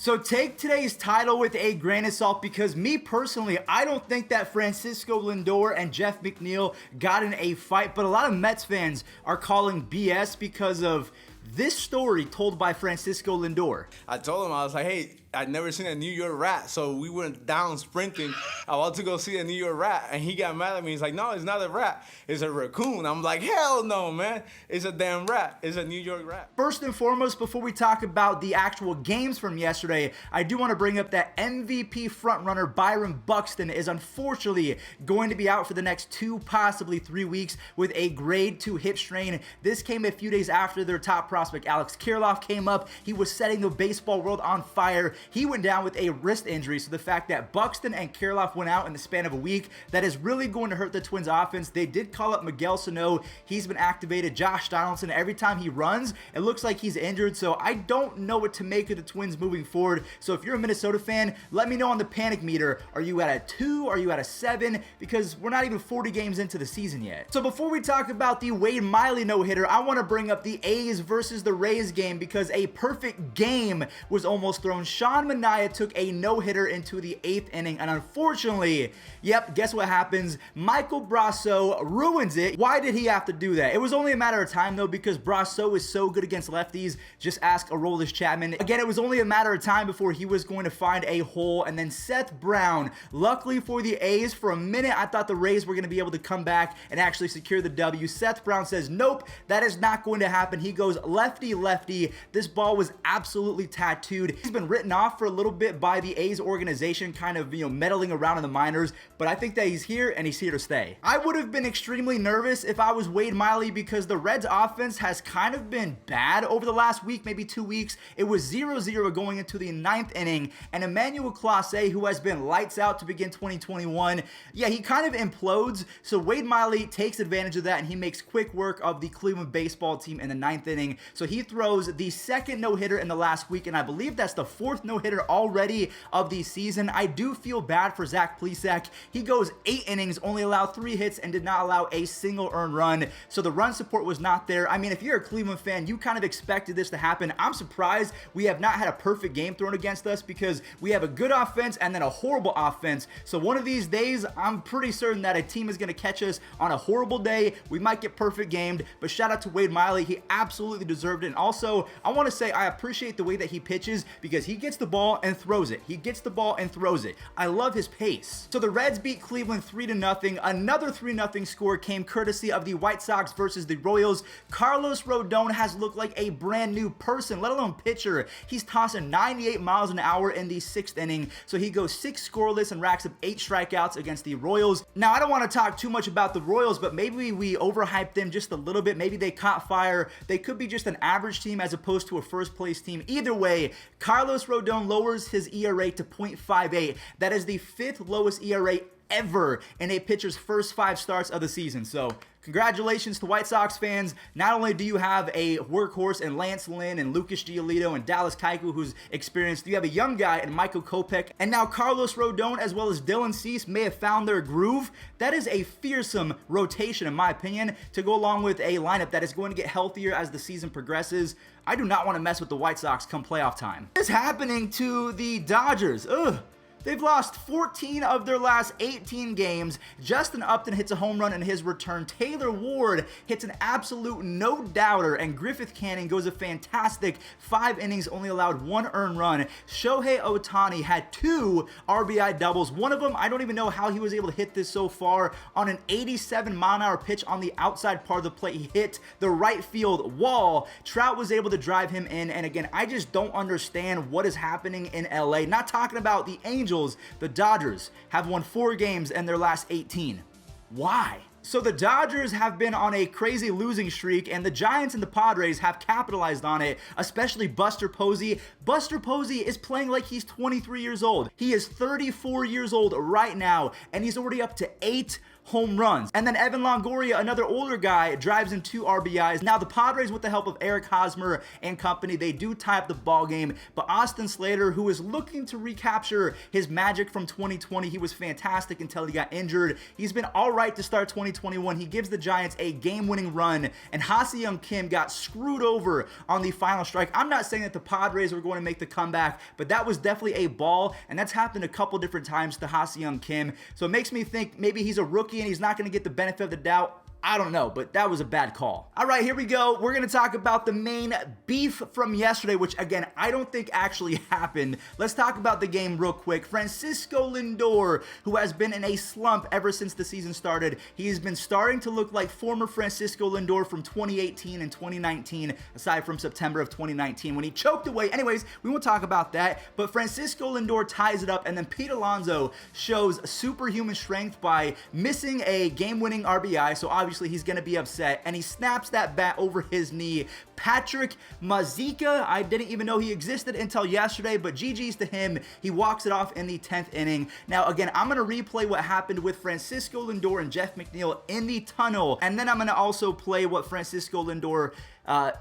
So take today's title with a grain of salt, because me personally, I don't think that Francisco Lindor and Jeff McNeil got in a fight, but a lot of Mets fans are calling BS because of this story told by Francisco Lindor. I told him, I was like, hey, I'd never seen a New York rat, so we went down sprinting. I wanted to go see a New York rat, and he got mad at me. He's like, no, it's not a rat, it's a raccoon. I'm like, hell no, man, it's a damn rat. It's a New York rat. First and foremost, before we talk about the actual games from yesterday, I do want to bring up that MVP frontrunner Byron Buxton is unfortunately going to be out for the next 2, possibly 3 weeks with a grade 2 hip strain. This came a few days after their top prospect Alex Kirilloff came up. He was setting the baseball world on fire. He went down with a wrist injury, so the fact that Buxton and Kirilloff went out in the span of a week, that is really going to hurt the Twins offense. They did call up Miguel Sano. He's been activated. Josh Donaldson, every time he runs, it looks like he's injured, so I don't know what to make of the Twins moving forward. So if you're a Minnesota fan, let me know on the panic meter. Are you at a 2? Are you at a 7? Because we're not even 40 games into the season yet. So before we talk about the Wade Miley no-hitter, I want to bring up the A's versus the Rays game, because a perfect game was almost thrown. Sean Manaea took a no-hitter into the 8th inning, and unfortunately, yep, guess what happens? Michael Brasso ruins it. Why did he have to do that? It was only a matter of time, though, because Brasso is so good against lefties. Just ask Aroldis Chapman. Again, it was only a matter of time before he was going to find a hole, and then Seth Brown, luckily for the A's, for a minute, I thought the Rays were going to be able to come back and actually secure the W. Seth Brown says, nope, that is not going to happen. He goes lefty. This ball was absolutely tattooed. He's been written off for a little bit by the A's organization, kind of, meddling around in the minors, but I think that he's here and he's here to stay. I would have been extremely nervous if I was Wade Miley, because the Reds offense has kind of been bad over the last week, maybe 2 weeks. It was 0-0 going into the 9th inning, and Emmanuel Clase, who has been lights out to begin 2021, yeah, he kind of implodes. So Wade Miley takes advantage of that, and he makes quick work of the Cleveland baseball team in the 9th inning. So he throws the 2nd no-hitter in the last week, and I believe that's the 4th no-hitter already of the season. I do feel bad for Zach Plesac. He goes 8 innings, only allowed 3 hits, and did not allow a single earned run. So the run support was not there. I mean, if you're a Cleveland fan, you kind of expected this to happen. I'm surprised we have not had a perfect game thrown against us, because we have a good offense and then a horrible offense. So one of these days, I'm pretty certain that a team is going to catch us on a horrible day. We might get perfect gamed, but shout out to Wade Miley. He absolutely deserved it. And also, I want to say I appreciate the way that he pitches, because he gets the ball and throws it. He gets the ball and throws it. I love his pace. So the Reds beat Cleveland 3-0. Another 3-0 score came courtesy of the White Sox versus the Royals. Carlos Rodon has looked like a brand new person, let alone pitcher. He's tossing 98 miles an hour in the 6th inning. So he goes 6 scoreless and racks up 8 strikeouts against the Royals. Now, I don't want to talk too much about the Royals, but maybe we overhyped them just a little bit. Maybe they caught fire. They could be just an average team as opposed to a first place team. Either way, Carlos Rodon lowers his ERA to 0.58. That is the 5th lowest ERA ever in a pitcher's first 5 starts of the season. So congratulations to White Sox fans. Not only do you have a workhorse in Lance Lynn and Lucas Giolito and Dallas Keuchel, who's experienced, you have a young guy in Michael Kopech, and now Carlos Rodon as well as Dylan Cease may have found their groove. That is a fearsome rotation, in my opinion, to go along with a lineup that is going to get healthier as the season progresses. I do not want to mess with the White Sox come playoff time. What is happening to the Dodgers? Ugh. They've lost 14 of their last 18 games. Justin Upton hits a home run in his return. Taylor Ward hits an absolute no-doubter. And Griffith Canning goes a fantastic 5 innings, only allowed 1 earned run. Shohei Ohtani had 2 RBI doubles. One of them, I don't even know how he was able to hit this so far, on an 87-mile-an-hour pitch on the outside part of the plate. He hit the right field wall. Trout was able to drive him in. And again, I just don't understand what is happening in LA. Not talking about the Angels. The Dodgers have won 4 games in their last 18. Why? So the Dodgers have been on a crazy losing streak, and the Giants and the Padres have capitalized on it, especially Buster Posey. Buster Posey is playing like he's 23 years old. He is 34 years old right now, and he's already up to 8 home runs. And then Evan Longoria, another older guy, drives in 2 RBIs. Now the Padres, with the help of Eric Hosmer and company, they do tie up the ball game, but Austin Slater, who is looking to recapture his magic from 2020, he was fantastic until he got injured. He's been all right to start 2021. He gives the Giants a game-winning run, and Ha-Seong Kim got screwed over on the final strike. I'm not saying that the Padres were going to make the comeback, but that was definitely a ball, and that's happened a couple different times to Ha-Seong Kim. So it makes me think maybe he's a rookie and he's not going to get the benefit of the doubt. I don't know, but that was a bad call. All right, here we go. We're going to talk about the main beef from yesterday, which, again, I don't think actually happened. Let's talk about the game real quick. Francisco Lindor, who has been in a slump ever since the season started, he has been starting to look like former Francisco Lindor from 2018 and 2019, aside from September of 2019 when he choked away. Anyways, we won't talk about that, but Francisco Lindor ties it up, and then Pete Alonso shows superhuman strength by missing a game-winning RBI, so obviously he's going to be upset, and he snaps that bat over his knee. Patrick Mazeika, I didn't even know he existed until yesterday, but GG's to him. He walks it off in the 10th inning. Now, again, I'm going to replay what happened with Francisco Lindor and Jeff McNeil in the tunnel, and then I'm going to also play what Francisco Lindor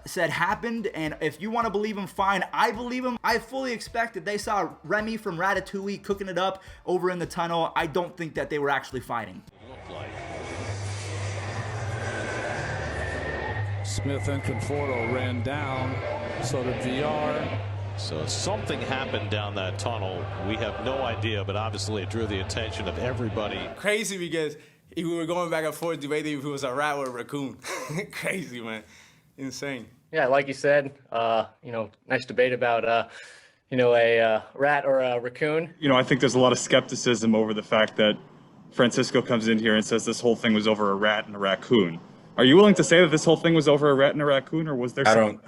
said happened, and if you want to believe him, fine. I believe him. I fully expect that they saw Remy from Ratatouille cooking it up over in the tunnel. I don't think that they were actually fighting. Smith and Conforto ran down, so did VR. So something happened down that tunnel. We have no idea, but obviously it drew the attention of everybody. Crazy, because we were going back and forth debating if it was a rat or a raccoon. Crazy, man. Insane. Yeah, like you said, nice debate about, a rat or a raccoon. I think there's a lot of skepticism over the fact that Francisco comes in here and says this whole thing was over a rat and a raccoon. Are you willing to say that this whole thing was over a rat and a raccoon, or was there? I don't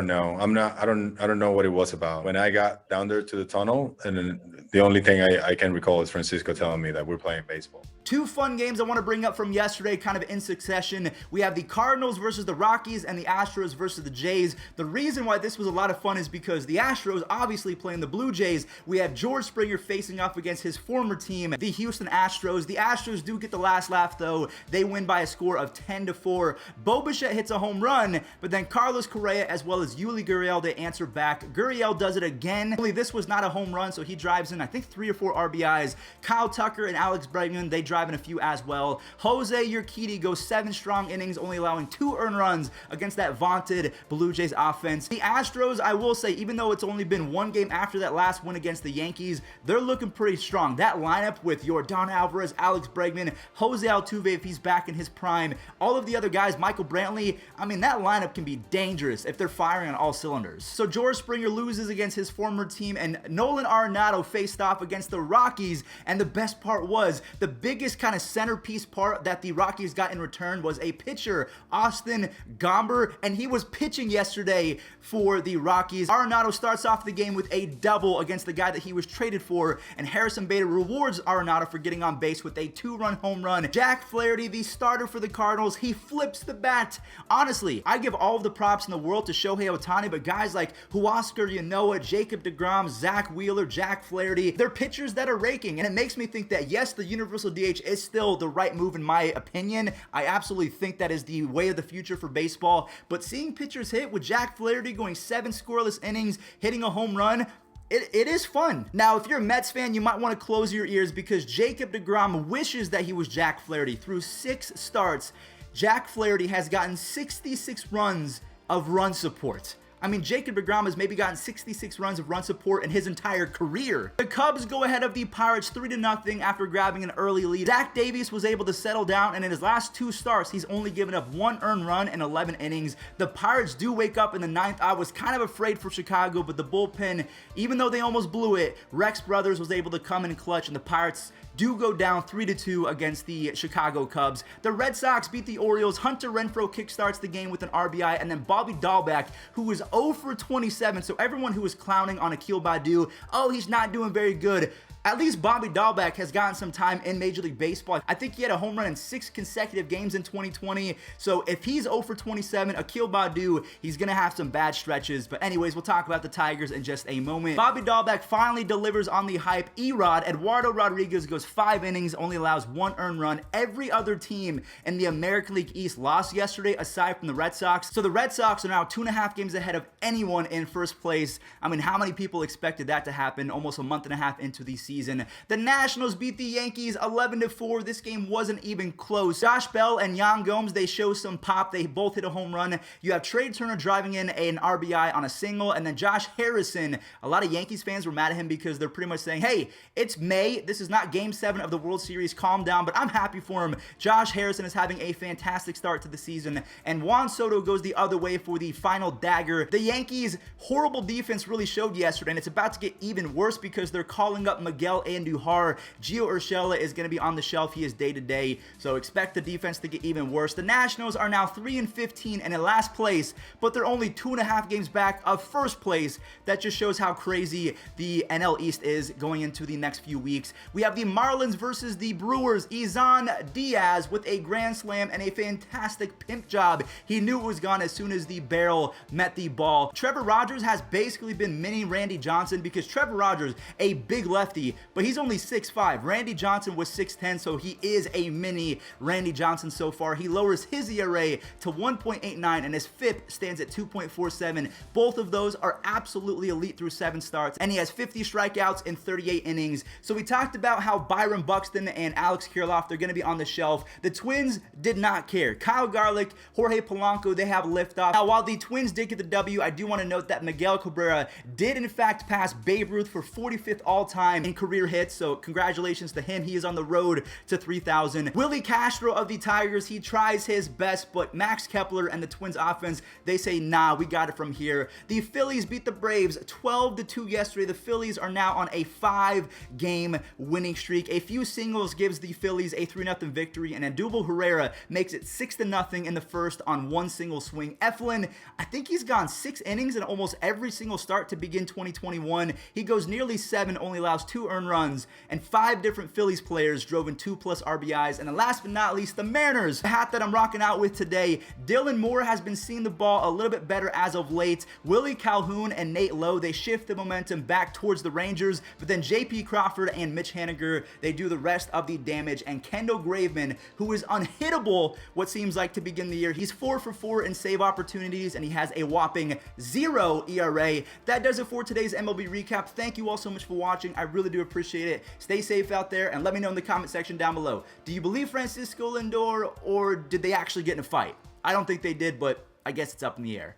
know. I don't know what it was about. When I got down there to the tunnel, and then the only thing I can recall is Francisco telling me that we're playing baseball. 2 fun games I want to bring up from yesterday, kind of in succession. We have the Cardinals versus the Rockies and the Astros versus the Jays. The reason why this was a lot of fun is because the Astros obviously playing the Blue Jays. We have George Springer facing off against his former team, the Houston Astros. The Astros do get the last laugh, though. They win by a score of 10-4. Bo Bichette hits a home run, but then Carlos Correa as well as Yuli Gurriel, they answer back. Gurriel does it again. Only this was not a home run, so he drives in, I think, 3 or 4 RBIs. Kyle Tucker and Alex Bregman, they drive in a few as well. Jose Urquidy goes 7 strong innings, only allowing 2 earned runs against that vaunted Blue Jays offense. The Astros, I will say, even though it's only been 1 game after that last win against the Yankees, they're looking pretty strong. That lineup with Yordan Alvarez, Alex Bregman, Jose Altuve if he's back in his prime, all of the other guys, Michael Brantley, I mean, that lineup can be dangerous if they're firing on all cylinders. So George Springer loses against his former team, and Nolan Arenado faced off against the Rockies, and the best part was, the biggest kind of centerpiece part that the Rockies got in return was a pitcher, Austin Gomber, and he was pitching yesterday for the Rockies. Arenado starts off the game with a double against the guy that he was traded for, and Harrison Bader rewards Arenado for getting on base with a 2-run home run. Jack Flaherty, the starter for the Cardinals, he flips the bat. Honestly, I give all of the props in the world to Shohei Ohtani, but guys like Huascar Yanoa, Jacob deGrom, Zach Wheeler, Jack Flaherty, they're pitchers that are raking, and it makes me think that yes, the universal DH is still the right move in my opinion. I absolutely think that is the way of the future for baseball, but seeing pitchers hit with Jack Flaherty going 7 scoreless innings, hitting a home run, it is fun. Now, if you're a Mets fan, you might want to close your ears because Jacob deGrom wishes that he was Jack Flaherty. Through 6 starts, Jack Flaherty has gotten 66 runs of run support. I mean, Jacob deGrom has maybe gotten 66 runs of run support in his entire career. The Cubs go ahead of the Pirates 3-0 after grabbing an early lead. Zach Davies was able to settle down, and in his last 2 starts, he's only given up 1 earned run in 11 innings. The Pirates do wake up in the 9th. I was kind of afraid for Chicago, but the bullpen, even though they almost blew it, Rex Brothers was able to come in clutch, and the Pirates do go down 3-2 against the Chicago Cubs. The Red Sox beat the Orioles. Hunter Renfroe kickstarts the game with an RBI, and then Bobby Dahlbeck, who was 0 for 27. So everyone who was clowning on Akil Baddoo, oh, he's not doing very good. At least Bobby Dahlbeck has gotten some time in Major League Baseball. I think he had a home run in 6 consecutive games in 2020. So if he's 0 for 27, Akil Baddoo, he's going to have some bad stretches. But anyways, we'll talk about the Tigers in just a moment. Bobby Dahlbeck finally delivers on the hype. Erod, Eduardo Rodriguez, goes 5 innings, only allows 1 earned run. Every other team in the American League East lost yesterday, aside from the Red Sox. So the Red Sox are now 2.5 games ahead of anyone in first place. I mean, how many people expected that to happen almost a month and a half into the season? The Nationals beat the Yankees 11-4. This game wasn't even close. Josh Bell and Yan Gomes, they show some pop. They both hit a home run. You have Trey Turner driving in an RBI on a single, and then Josh Harrison. A lot of Yankees fans were mad at him because they're pretty much saying, hey, it's May. This is not Game 7 of the World Series. Calm down, but I'm happy for him. Josh Harrison is having a fantastic start to the season, and Juan Soto goes the other way for the final dagger. The Yankees' horrible defense really showed yesterday, and it's about to get even worse because they're calling up Miguel Andujar. Gio Urshela is going to be on the shelf. He is day-to-day, so expect the defense to get even worse. The Nationals are now 3-15 and in last place, but they're only 2.5 games back of first place. That just shows how crazy the NL East is going into the next few weeks. We have the Marlins versus the Brewers. Izan Diaz with a grand slam and a fantastic pimp job. He knew it was gone as soon as the barrel met the ball. Trevor Rogers has basically been mini Randy Johnson because Trevor Rogers, a big lefty, but he's only 6'5". Randy Johnson was 6'10", so he is a mini Randy Johnson so far. He lowers his ERA to 1.89 and his FIP stands at 2.47. Both of those are absolutely elite through 7 starts, and he has 50 strikeouts in 38 innings. So we talked about how Byron Buxton and Alex Kirilloff, they're going to be on the shelf. The Twins did not care. Kyle Garlick, Jorge Polanco, they have liftoff. Now, while the Twins did get the W, I do want to note that Miguel Cabrera did in fact pass Babe Ruth for 45th all-time in career hits, so congratulations to him. He is on the road to 3,000. Willie Castro of the Tigers, he tries his best, but Max Kepler and the Twins offense, they say, nah, we got it from here. The Phillies beat the Braves 12-2 yesterday. The Phillies are now on a 5-game winning streak. A few singles gives the Phillies a 3-0 victory, and Andujar Herrera makes it 6-0 in the first on 1 single swing. Eflin, I think he's gone 6 innings in almost every single start to begin 2021. He goes nearly 7, only allows 2 earned runs, and 5 different Phillies players drove in 2+ RBIs. And then last but not least, the Mariners. The hat that I'm rocking out with today, Dylan Moore has been seeing the ball a little bit better as of late. Willie Calhoun and Nate Lowe, they shift the momentum back towards the Rangers, but then J.P. Crawford and Mitch Haniger, they do the rest of the damage. And Kendall Graveman, who is unhittable what seems like to begin the year, he's 4 for 4 in save opportunities, and he has a whopping 0 ERA. That does it for today's MLB recap. Thank you all so much for watching. I really do appreciate it. Stay safe out there, and let me know in the comment section down below. Do you believe Francisco Lindor, or did they actually get in a fight? I don't think they did, but I guess it's up in the air.